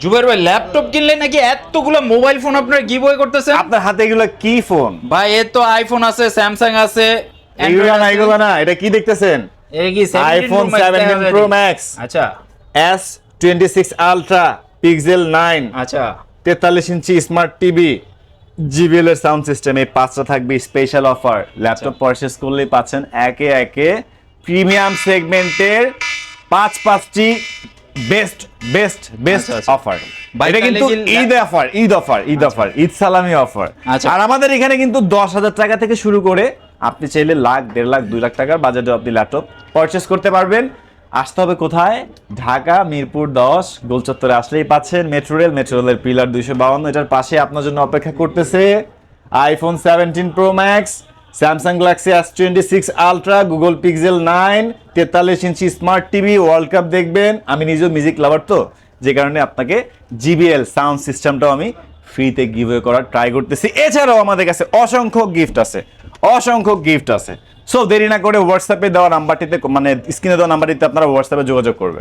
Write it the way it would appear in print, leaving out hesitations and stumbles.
জুবাইর ভাই ল্যাপটপ কিনলে নাকি এতগুলো মোবাইল ফোন আপনারা গিভওয়ে করতেছেন? আপনার হাতে এগুলো কি ফোন ভাই এর তো আইফোন আছে, স্যামসাং আছে, এগুলো না এগুলো না, এটা কি দেখতেছেন? এর কি 17 iPhone Pro Max 17 pro max, আচ্ছা S26 আলট্রা, পিক্সেল 9, আচ্ছা 43 ইঞ্চি স্মার্ট টিভি, জিবিএল এর সাউন্ড সিস্টেম, এই পাঁচটা থাকবে স্পেশাল অফার। ল্যাপটপ পারচেজ করলেই পাচ্ছেন একে একে প্রিমিয়াম সেগমেন্টের পাঁচটি বেস্ট বেস্ট বেস্ট আচ্ছা, আচ্ছা। অফার। ভাই, এটা কিন্তু তাহলে কি Eid offer, Eid offer, Eid offer, Eid সালামি অফার। আচ্ছা। আর আমাদের এখানে কিন্তু 10,000 টাকা থেকে শুরু করে আপনি চাইলে লাখ, 1.5 লাখ, 2 লাখ টাকার বাজেটে আপনি ল্যাপটপ পারচেজ করতে পারবেন। আসতে হবে কোথায়? ঢাকা মিরপুর 10 গোলচত্বরে আসলেই পাচ্ছেন মেট্রো রেলের পিলার 252, এটার পাশে আপনার জন্য অপেক্ষা করতেছে iPhone 17 pro max, Samsung Galaxy S26 ultra, Google pixel 9, 43 ইঞ্চি স্মার্ট টিভি। ওয়ার্ল্ড কাপ দেখবেন, আমি নিজেও মিউজিক লাভার, তো যে কারণে আপনাকে জিবিএল সাউন্ড সিস্টেমটাও আমি ফ্রিতে গিভওয়ে করার ট্রাই করতেছি। এছাড়াও আমাদের কাছে অসংখ্য গিফট আছে, অসংখ্য গিফট আছে। সো দেরি না করে হোয়াটসঅ্যাপে দেওয়া নাম্বারটিতে, মানে স্ক্রিনে দেওয়া নাম্বারটিতে আপনারা হোয়াটসঅ্যাপে যোগাযোগ করবেন।